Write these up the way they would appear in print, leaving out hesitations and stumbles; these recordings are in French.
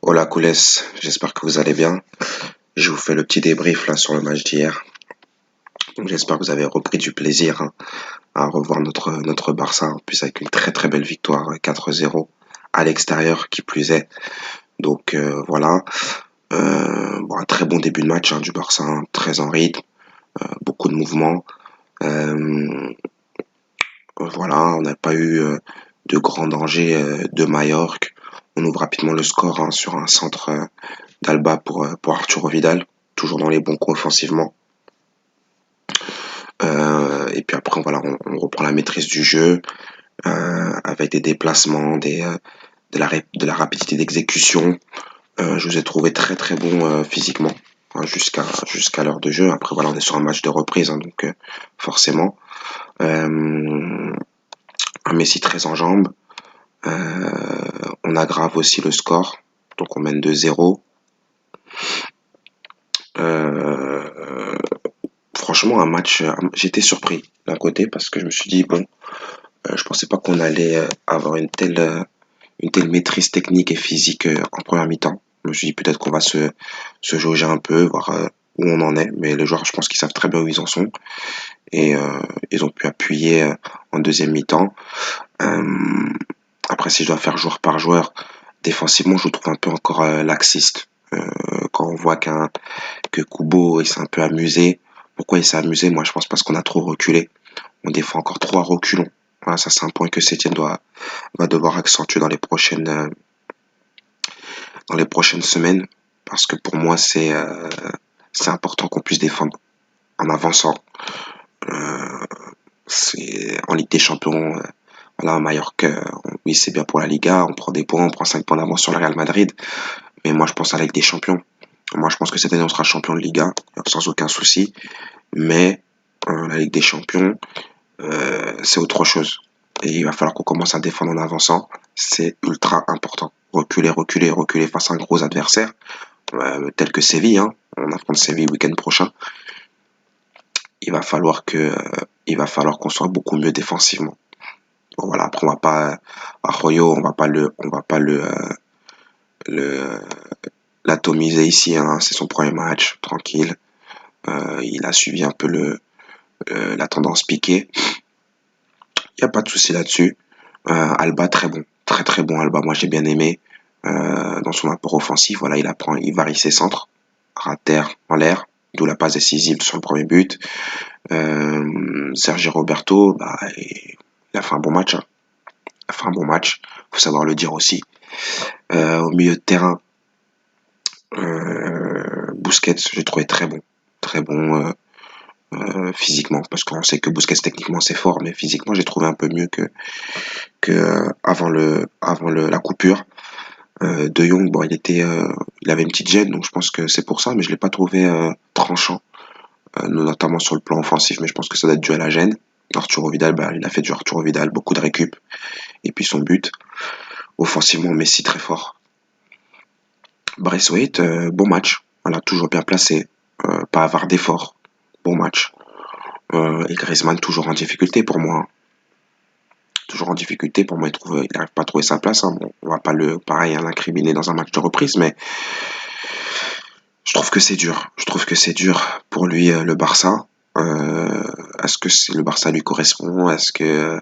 Hola Coules, j'espère que vous allez bien. Je vous fais le petit débrief là sur le match d'hier. Donc j'espère que vous avez repris du plaisir à revoir notre Barça, en plus avec une très très belle victoire 4-0 à l'extérieur qui plus est. Donc voilà. Bon, un très bon début de match du Barça, très en rythme, beaucoup de mouvements. Euh, voilà, on n'a pas eu de grands dangers de Majorque. On ouvre rapidement le score sur un centre d'Alba pour Arturo Vidal, toujours dans les bons coups offensivement. Et puis après, voilà, on reprend la maîtrise du jeu avec des déplacements, de la rapidité d'exécution. Je vous ai trouvé très très bon physiquement jusqu'à l'heure de jeu. Après, voilà, on est sur un match de reprise, donc forcément. Euh, un Messi très en jambes. On aggrave aussi le score, donc on mène 2-0. Euh, Franchement, un match, j'étais surpris d'un côté parce que je me suis dit, bon, je pensais pas qu'on allait avoir une telle maîtrise technique et physique en première mi-temps. Je me suis dit peut-être qu'on va se jauger un peu, voir où on en est. Mais les joueurs, je pense qu'ils savent très bien où ils en sont. Et ils ont pu appuyer en deuxième mi-temps. Euh, Après, si je dois faire joueur par joueur, défensivement, je le trouve un peu encore laxiste. Quand on voit que Kubo il s'est un peu amusé. Pourquoi il s'est amusé? Moi, je pense parce qu'on a trop reculé. On défend encore trop à reculons. Voilà, ça c'est un point que Setien va devoir accentuer dans les prochaines semaines, parce que pour moi c'est important qu'on puisse défendre en avançant. Euh, c'est en Ligue des Champions, voilà, Mallorca, oui c'est bien pour la Liga, on prend des points, on prend 5 points d'avance sur le Real Madrid, mais moi je pense à la Ligue des Champions. Moi je pense que cette année on sera champion de Liga, sans aucun souci, mais la Ligue des Champions, c'est autre chose. Et il va falloir qu'on commence à défendre en avançant. C'est ultra important. Reculer, reculer, reculer face à un gros adversaire, tel que Séville. Hein. On affronte Séville le week-end prochain. Il va falloir qu'on soit beaucoup mieux défensivement. Bon, voilà. Après, on va pas, Arroyo, on va pas le, l'atomiser ici. Hein. C'est son premier match, tranquille. Il a suivi un peu la tendance piquée. Il n'y a pas de souci là-dessus. Alba, très bon. Très très bon Alba. Moi, j'ai bien aimé. Dans son apport offensif, voilà, il varie ses centres, à terre, en l'air, d'où la passe décisive sur le premier but. Sergio Roberto, bah, il a fait un bon match. Hein. Il a fait un bon match, faut savoir le dire aussi. Au milieu de terrain, Busquets, j'ai trouvé très bon physiquement, parce qu'on sait que Busquets techniquement c'est fort, mais physiquement j'ai trouvé un peu mieux que la coupure. De Jong, bon, il avait une petite gêne, donc je pense que c'est pour ça, mais je l'ai pas trouvé tranchant, notamment sur le plan offensif, mais je pense que ça doit être dû à la gêne. Arturo Vidal, bah, il a fait du Arturo Vidal, beaucoup de récup, et puis son but. Offensivement, Messi très fort. Braithwaite, bon match, voilà, toujours bien placé, pas avare d'effort, bon match. Et Griezmann toujours en difficulté pour moi. Hein. Toujours en difficulté pour moi, il n'arrive pas à trouver sa place. Hein. Bon, on va pas pareil, hein, l'incriminer dans un match de reprise, mais je trouve que c'est dur. Je trouve que c'est dur pour lui, le Barça. Euh, Est-ce que le Barça lui correspond? Est-ce que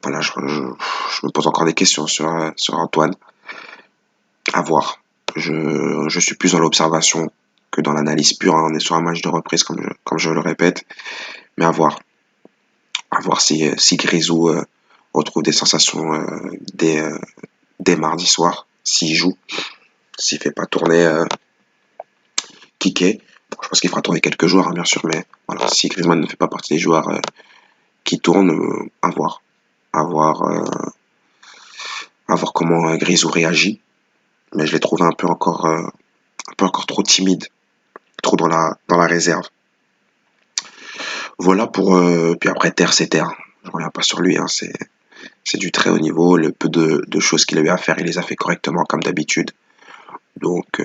voilà, je me pose encore des questions sur Antoine. À voir. Je suis plus dans l'observation que dans l'analyse pure. Hein. On est sur un match de reprise, comme je le répète, mais à voir si Grisou retrouve des sensations dès mardi soir, s'il joue, s'il fait pas tourner Kiké. Bon, je pense qu'il fera tourner quelques joueurs, hein, bien sûr, mais voilà, si Griezmann ne fait pas partie des joueurs qui tournent, à voir, à voir comment Grisou réagit. Mais je l'ai trouvé un peu encore trop timide, trop dans la réserve. Voilà pour puis après Terre c'est Terre. Je reviens pas sur lui, hein, c'est du très haut niveau. Le peu de choses qu'il a eu à faire, il les a fait correctement comme d'habitude. Donc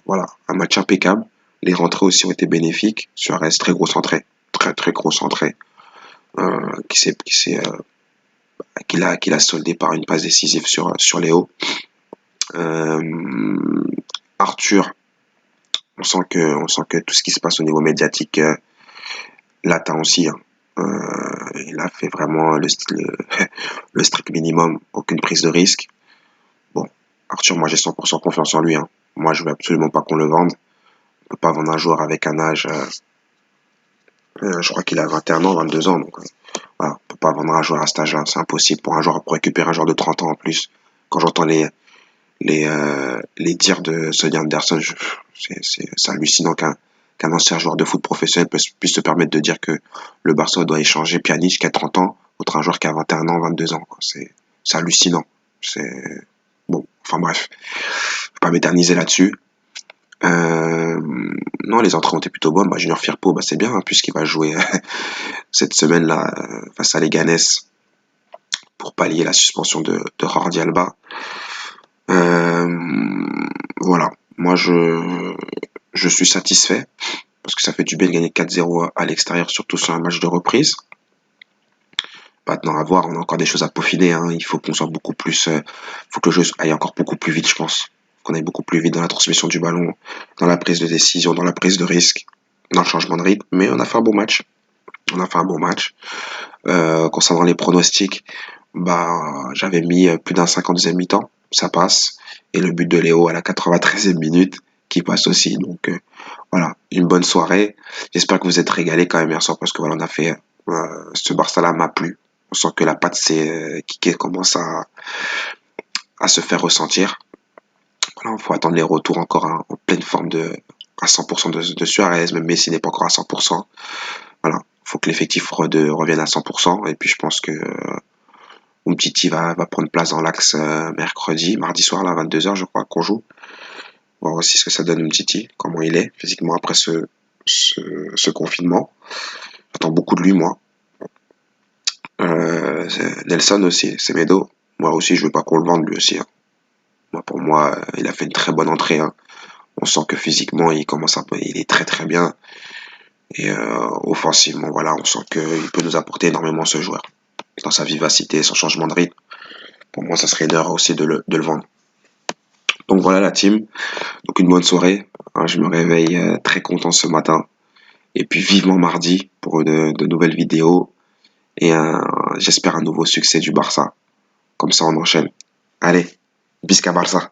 voilà, un match impeccable. Les rentrées aussi ont été bénéfiques. Suarez très gros centré, très très gros centré, qu'il a soldé par une passe décisive sur Léo. Arthur, on sent que tout ce qui se passe au niveau médiatique l'atteint aussi, hein. Il a fait vraiment le strict minimum, aucune prise de risque. Bon, Arthur, moi j'ai 100% confiance en lui, hein. Moi je veux absolument pas qu'on le vende. On peut pas vendre un joueur avec un âge, je crois qu'il a 21 ans, 22 ans, donc voilà, on peut pas vendre un joueur à cet âge-là, c'est impossible pour récupérer un joueur de 30 ans en plus. Quand j'entends les dires de Sonny Anderson, c'est hallucinant qu'un ancien joueur de foot professionnel puisse se permettre de dire que le Barça doit échanger Pjanic qui a 30 ans contre un joueur qui a 21 ans, 22 ans, quoi. C'est hallucinant. C'est bon, enfin bref, je vais pas m'éterniser là-dessus. Euh, non, les entrées ont été plutôt bonnes. Bah, Junior Firpo, bah, c'est bien, hein, puisqu'il va jouer cette semaine-là face à Leganés pour pallier la suspension de Jordi Alba. Voilà, moi je suis satisfait parce que ça fait du bien de gagner 4-0 à l'extérieur, surtout sur un match de reprise. Maintenant, à voir, on a encore des choses à peaufiner, hein. Il faut qu'on soit beaucoup plus, faut que le jeu aille encore beaucoup plus vite, je pense. Qu'on aille beaucoup plus vite dans la transmission du ballon, dans la prise de décision, dans la prise de risque, dans le changement de rythme. Mais on a fait un bon match. On a fait un bon match. Concernant les pronostics, bah, j'avais mis plus d'un 5 en deuxième mi-temps. Ça passe. Et le but de Léo à la 93e minute, qui passe aussi. Donc, voilà, une bonne soirée. J'espère que vous êtes régalés quand même hier soir parce que voilà, on a fait, ce Barça-là m'a plu. On sent que la patte qui commence à se faire ressentir. Voilà, il faut attendre les retours encore en pleine forme à 100% de Suarez, même Messi n'est pas encore à 100%. Voilà, faut que l'effectif revienne à 100%. Et puis je pense que Umtiti va prendre place dans l'axe mardi soir, là, à 22h, je crois, qu'on joue. Voir aussi ce que ça donne Umtiti, comment il est physiquement après ce confinement. J'attends beaucoup de lui, moi. Nelson aussi, Semedo. Moi aussi, je veux pas qu'on le vende lui aussi, hein. Pour moi, il a fait une très bonne entrée, hein. On sent que physiquement, il est très très bien. Et offensivement, voilà, on sent qu'il peut nous apporter énormément ce joueur. Dans sa vivacité, son changement de rythme. Pour moi, ça serait une erreur aussi de le vendre. Donc voilà la team. Donc une bonne soirée, hein. Je me réveille très content ce matin. Et puis vivement mardi pour de nouvelles vidéos. Et j'espère un nouveau succès du Barça. Comme ça, on enchaîne. Allez, Bisca Barça.